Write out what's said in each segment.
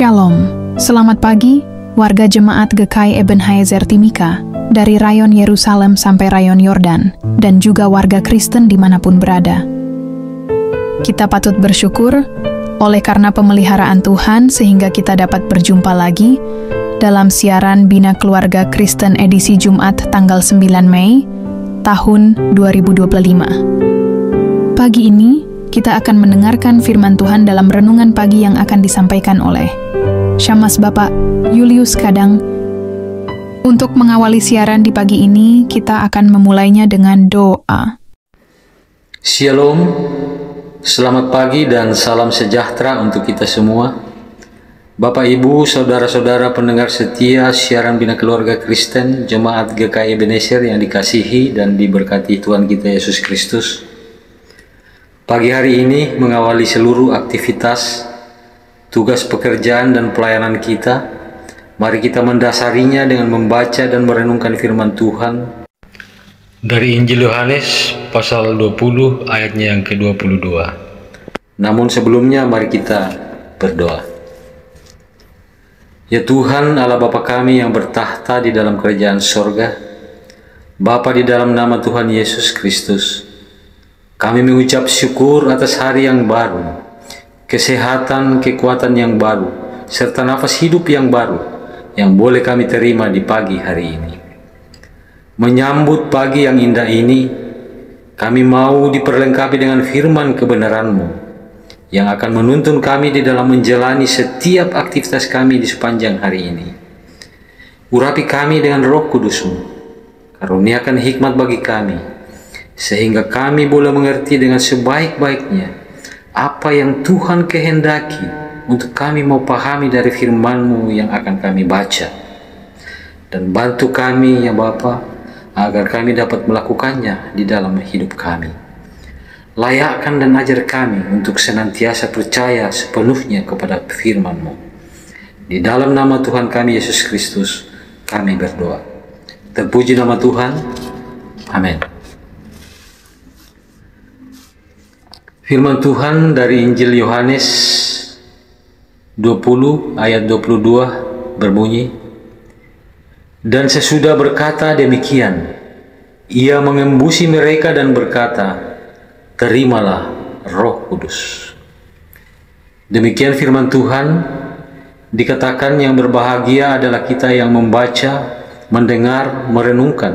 Shalom, selamat pagi warga jemaat GKI Ebenezer Timika dari rayon Yerusalem sampai rayon Yordan dan juga warga Kristen dimanapun berada. Kita patut bersyukur oleh karena pemeliharaan Tuhan sehingga kita dapat berjumpa lagi dalam siaran Bina Keluarga Kristen edisi Jumat tanggal 9 Mei tahun 2025. Pagi ini kita akan mendengarkan firman Tuhan dalam renungan pagi yang akan disampaikan oleh Syamas Bapak Julius Kadang. Untuk mengawali siaran di pagi ini, kita akan memulainya dengan doa. Shalom, selamat pagi dan salam sejahtera untuk kita semua. Bapak, Ibu, Saudara-saudara pendengar setia siaran Bina Keluarga Kristen Jemaat GKI Ebenezer yang dikasihi dan diberkati Tuhan kita Yesus Kristus. Pagi hari ini mengawali seluruh aktivitas, tugas pekerjaan dan pelayanan kita. Mari kita mendasarinya dengan membaca dan merenungkan firman Tuhan dari Injil Yohanes pasal 20 ayatnya yang ke-22. Namun sebelumnya mari kita berdoa. Ya Tuhan Allah Bapa kami yang bertahta di dalam kerajaan sorga, Bapa, di dalam nama Tuhan Yesus Kristus, kami mengucap syukur atas hari yang baru, kesehatan, kekuatan yang baru, serta nafas hidup yang baru yang boleh kami terima di pagi hari ini. Menyambut pagi yang indah ini, kami mau diperlengkapi dengan firman kebenaran-Mu yang akan menuntun kami di dalam menjalani setiap aktivitas kami di sepanjang hari ini. Urapi kami dengan Roh Kudus-Mu, karuniakan hikmat bagi kami, sehingga kami boleh mengerti dengan sebaik-baiknya apa yang Tuhan kehendaki untuk kami mau pahami dari firman-Mu yang akan kami baca. Dan bantu kami ya Bapa, agar kami dapat melakukannya di dalam hidup kami. Layakkan dan ajar kami untuk senantiasa percaya sepenuhnya kepada firman-Mu. Di dalam nama Tuhan kami Yesus Kristus kami berdoa. Terpuji nama Tuhan. Amin. Firman Tuhan dari Injil Yohanes 20 ayat 22 berbunyi, "Dan sesudah berkata demikian, ia mengembusi mereka dan berkata, terimalah Roh Kudus." Demikian firman Tuhan. Dikatakan yang berbahagia adalah kita yang membaca, mendengar, merenungkan,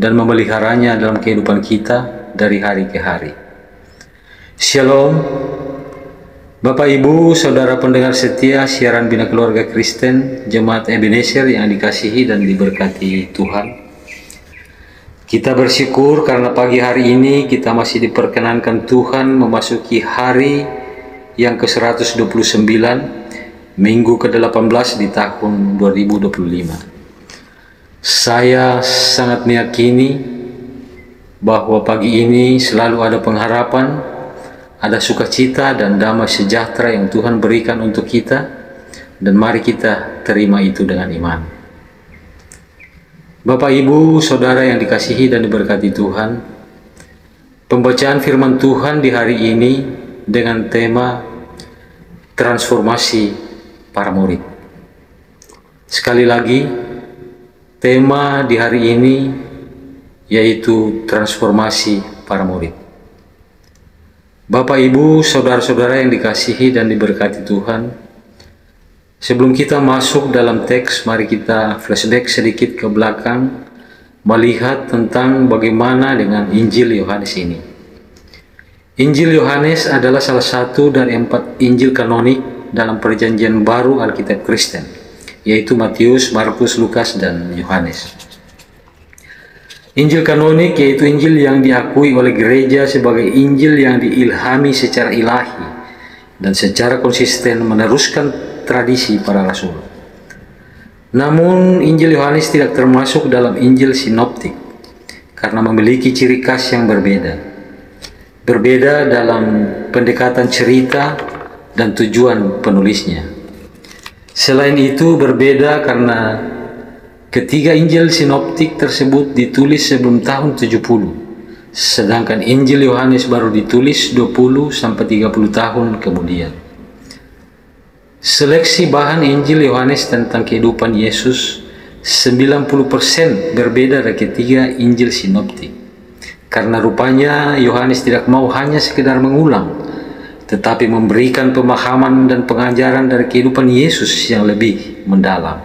dan memeliharanya dalam kehidupan kita dari hari ke hari. Shalom, Bapak, Ibu, Saudara pendengar setia siaran Bina Keluarga Kristen Jemaat Ebenezer yang dikasihi dan diberkati Tuhan. Kita bersyukur karena pagi hari ini kita masih diperkenankan Tuhan memasuki hari yang ke-129, minggu ke-18 di tahun 2025. Saya sangat meyakini bahwa pagi ini selalu ada pengharapan, ada sukacita dan damai sejahtera yang Tuhan berikan untuk kita, dan mari kita terima itu dengan iman. Bapak, Ibu, Saudara yang dikasihi dan diberkati Tuhan, pembacaan firman Tuhan di hari ini dengan tema transformasi para murid. Sekali lagi, tema di hari ini yaitu transformasi para murid. Bapak, Ibu, Saudara-saudara yang dikasihi dan diberkati Tuhan, sebelum kita masuk dalam teks, mari kita flashback sedikit ke belakang, melihat tentang bagaimana dengan Injil Yohanes ini. Injil Yohanes adalah salah satu dari 4 Injil kanonik dalam Perjanjian Baru Alkitab Kristen, yaitu Matius, Markus, Lukas, dan Yohanes. Injil kanonik yaitu Injil yang diakui oleh gereja sebagai Injil yang diilhami secara ilahi dan secara konsisten meneruskan tradisi para rasul. Namun Injil Yohanes tidak termasuk dalam Injil sinoptik karena memiliki ciri khas yang berbeda. Berbeda dalam pendekatan cerita dan tujuan penulisnya. Selain itu berbeda karena ketiga Injil sinoptik tersebut ditulis sebelum tahun 70, sedangkan Injil Yohanes baru ditulis 20-30 tahun kemudian. Seleksi bahan Injil Yohanes tentang kehidupan Yesus 90% berbeda dari ketiga Injil sinoptik. Karena rupanya Yohanes tidak mau hanya sekedar mengulang, tetapi memberikan pemahaman dan pengajaran dari kehidupan Yesus yang lebih mendalam.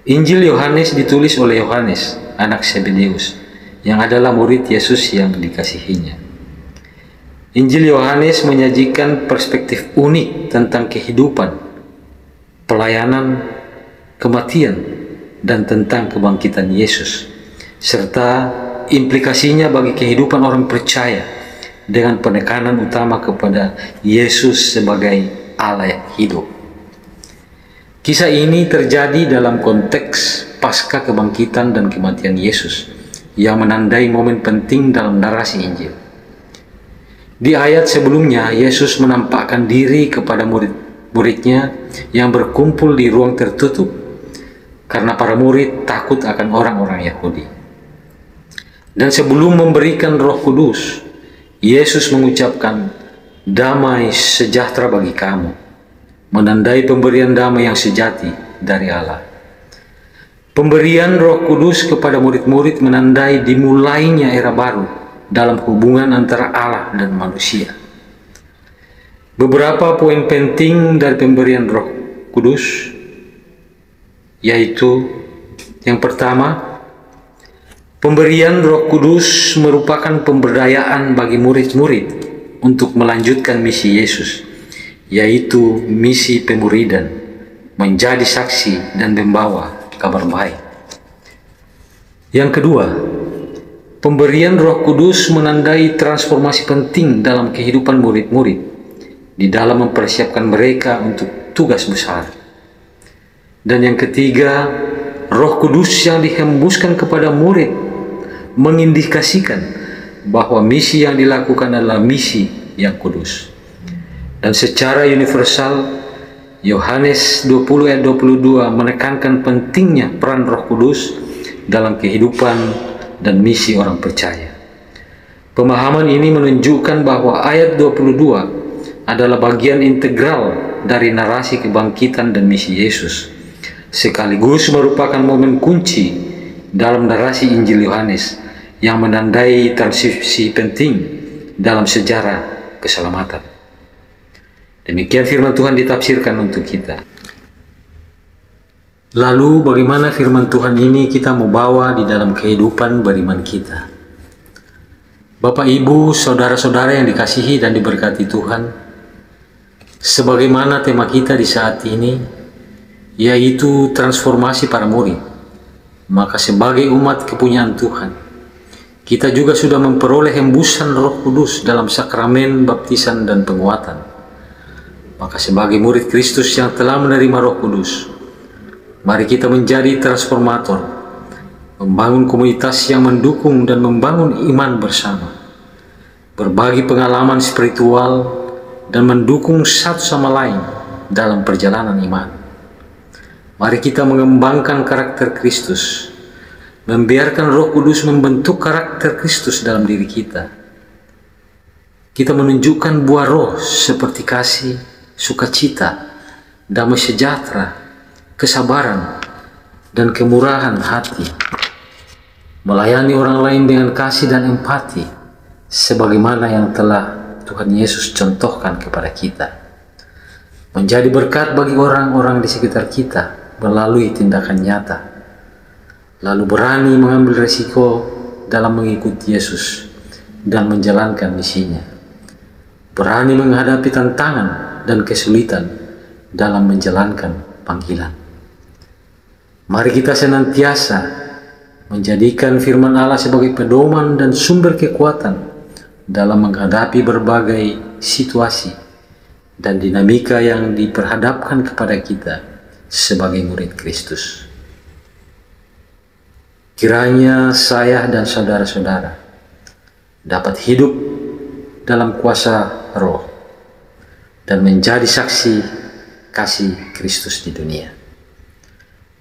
Injil Yohanes ditulis oleh Yohanes, anak Zebedeus, yang adalah murid Yesus yang dikasihinya. Injil Yohanes menyajikan perspektif unik tentang kehidupan, pelayanan, kematian, dan tentang kebangkitan Yesus, serta implikasinya bagi kehidupan orang percaya dengan penekanan utama kepada Yesus sebagai Allah yang hidup. Kisah ini terjadi dalam konteks pasca kebangkitan dan kematian Yesus yang menandai momen penting dalam narasi Injil. Di ayat sebelumnya, Yesus menampakkan diri kepada murid-muridnya yang berkumpul di ruang tertutup karena para murid takut akan orang-orang Yahudi. Dan sebelum memberikan Roh Kudus, Yesus mengucapkan, "Damai sejahtera bagi kamu," menandai pemberian damai yang sejati dari Allah. Pemberian Roh Kudus kepada murid-murid menandai dimulainya era baru dalam hubungan antara Allah dan manusia. Beberapa poin penting dari pemberian Roh Kudus, yaitu yang pertama, pemberian Roh Kudus merupakan pemberdayaan bagi murid-murid untuk melanjutkan misi Yesus, yaitu misi pemuridan, menjadi saksi dan membawa kabar baik. Yang kedua, pemberian Roh Kudus menandai transformasi penting dalam kehidupan murid-murid di dalam mempersiapkan mereka untuk tugas besar. Dan yang ketiga, Roh Kudus yang dihembuskan kepada murid mengindikasikan bahwa misi yang dilakukan adalah misi yang kudus. Dan secara universal, Yohanes 20 ayat 22 menekankan pentingnya peran Roh Kudus dalam kehidupan dan misi orang percaya. Pemahaman ini menunjukkan bahwa ayat 22 adalah bagian integral dari narasi kebangkitan dan misi Yesus, sekaligus merupakan momen kunci dalam narasi Injil Yohanes yang menandai transisi penting dalam sejarah keselamatan. Demikian firman Tuhan ditafsirkan untuk kita. Lalu bagaimana firman Tuhan ini kita mau bawa di dalam kehidupan beriman kita? Bapak, Ibu, saudara-saudara yang dikasihi dan diberkati Tuhan, sebagaimana tema kita di saat ini, yaitu transformasi para murid, maka sebagai umat kepunyaan Tuhan, kita juga sudah memperoleh hembusan Roh Kudus dalam sakramen baptisan dan penguatan. Maka sebagai murid Kristus yang telah menerima Roh Kudus, mari kita menjadi transformator, membangun komunitas yang mendukung dan membangun iman bersama, berbagi pengalaman spiritual, dan mendukung satu sama lain dalam perjalanan iman. Mari kita mengembangkan karakter Kristus, membiarkan Roh Kudus membentuk karakter Kristus dalam diri kita. Kita menunjukkan buah roh seperti kasih, sukacita, damai sejahtera, kesabaran, dan kemurahan hati. Melayani orang lain dengan kasih dan empati, sebagaimana yang telah Tuhan Yesus contohkan kepada kita. Menjadi berkat bagi orang-orang di sekitar kita melalui tindakan nyata. Lalu berani mengambil risiko dalam mengikuti Yesus dan menjalankan misinya. Berani menghadapi tantangan dan kesulitan dalam menjalankan panggilan. Mari kita senantiasa menjadikan firman Allah sebagai pedoman dan sumber kekuatan dalam menghadapi berbagai situasi dan dinamika yang diperhadapkan kepada kita sebagai murid Kristus. Kiranya saya dan saudara-saudara dapat hidup dalam kuasa Roh dan menjadi saksi kasih Kristus di dunia.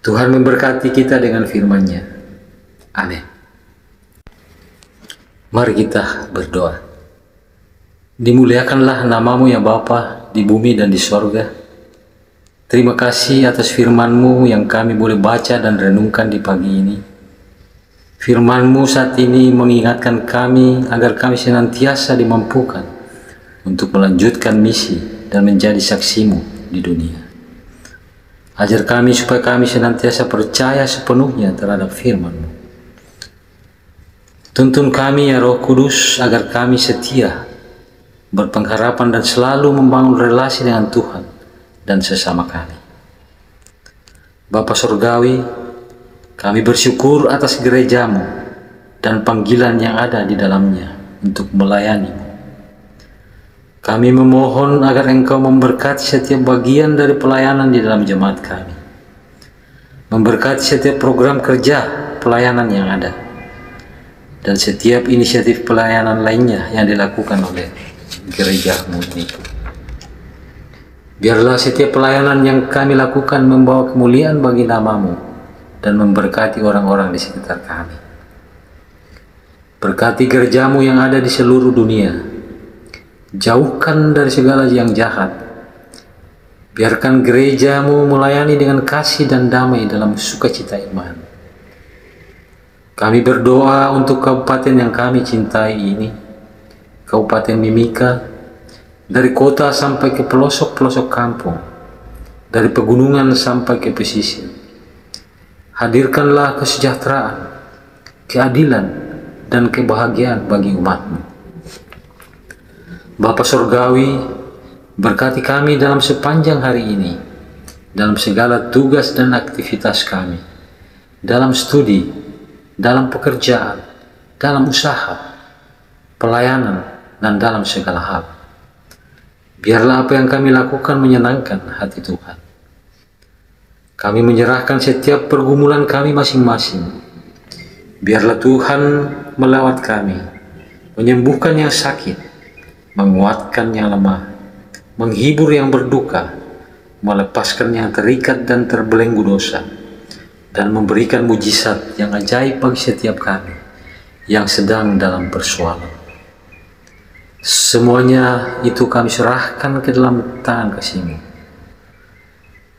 Tuhan memberkati kita dengan firman-Nya. Amin. Mari kita berdoa. Dimuliakanlah namamu ya Bapa di bumi dan di sorga. Terima kasih atas firman-Mu yang kami boleh baca dan renungkan di pagi ini. Firman-Mu saat ini mengingatkan kami agar kami senantiasa dimampukan untuk melanjutkan misi dan menjadi saksi-Mu di dunia. Ajar kami supaya kami senantiasa percaya sepenuhnya terhadap firman-Mu. Tuntun kami ya Roh Kudus agar kami setia, berpengharapan dan selalu membangun relasi dengan Tuhan dan sesama kami. Bapa Surgawi, kami bersyukur atas gereja-Mu dan panggilan yang ada di dalamnya untuk melayani-Mu. Kami memohon agar Engkau memberkati setiap bagian dari pelayanan di dalam jemaat kami. Memberkati setiap program kerja pelayanan yang ada, dan setiap inisiatif pelayanan lainnya yang dilakukan oleh gereja-Mu ini. Biarlah setiap pelayanan yang kami lakukan membawa kemuliaan bagi nama-Mu dan memberkati orang-orang di sekitar kami. Berkati gereja-Mu yang ada di seluruh dunia. Jauhkan dari segala yang jahat. Biarkan gereja-Mu melayani dengan kasih dan damai dalam sukacita iman. Kami berdoa untuk kabupaten yang kami cintai ini, Kabupaten Mimika, dari kota sampai ke pelosok-pelosok kampung, dari pegunungan sampai ke pesisir. Hadirkanlah kesejahteraan, keadilan, dan kebahagiaan bagi umat-Mu. Bapa Surgawi, berkati kami dalam sepanjang hari ini, dalam segala tugas dan aktivitas kami, dalam studi, dalam pekerjaan, dalam usaha, pelayanan, dan dalam segala hal. Biarlah apa yang kami lakukan menyenangkan hati Tuhan. Kami menyerahkan setiap pergumulan kami masing-masing. Biarlah Tuhan melawat kami, menyembuhkan yang sakit, menguatkan yang lemah, menghibur yang berduka, melepaskan yang terikat dan terbelenggu dosa, dan memberikan mujizat yang ajaib bagi setiap kami yang sedang dalam persoalan. Semuanya itu kami serahkan ke dalam tangan kasih-Mu.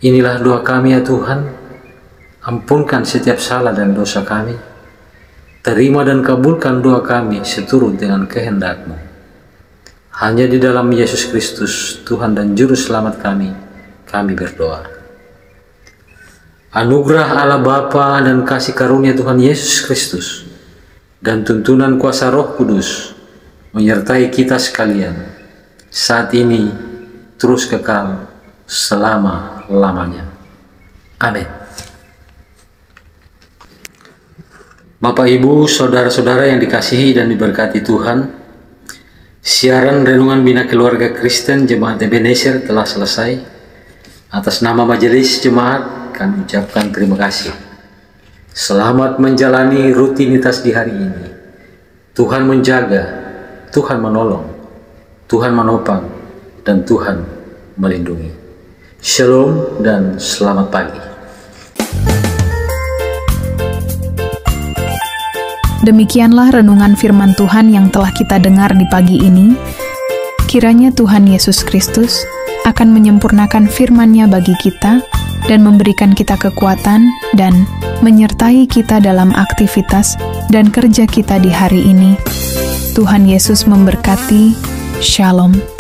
Inilah doa kami ya Tuhan, ampunkan setiap salah dan dosa kami. Terima dan kabulkan doa kami seturut dengan kehendak-Mu. Hanya di dalam Yesus Kristus, Tuhan dan Juru Selamat kami berdoa. Anugerah Allah Bapa dan kasih karunia Tuhan Yesus Kristus dan tuntunan kuasa Roh Kudus menyertai kita sekalian, saat ini, terus kekal, selama-lamanya. Amin. Bapak, Ibu, Saudara-saudara yang dikasihi dan diberkati Tuhan, siaran Renungan Bina Keluarga Kristen Jemaat Ebenezer telah selesai. Atas nama Majelis Jemaat, kami ucapkan terima kasih. Selamat menjalani rutinitas di hari ini. Tuhan menjaga, Tuhan menolong, Tuhan menopang, dan Tuhan melindungi. Shalom dan selamat pagi. Demikianlah renungan firman Tuhan yang telah kita dengar di pagi ini. Kiranya Tuhan Yesus Kristus akan menyempurnakan firman-Nya bagi kita dan memberikan kita kekuatan dan menyertai kita dalam aktivitas dan kerja kita di hari ini. Tuhan Yesus memberkati. Shalom.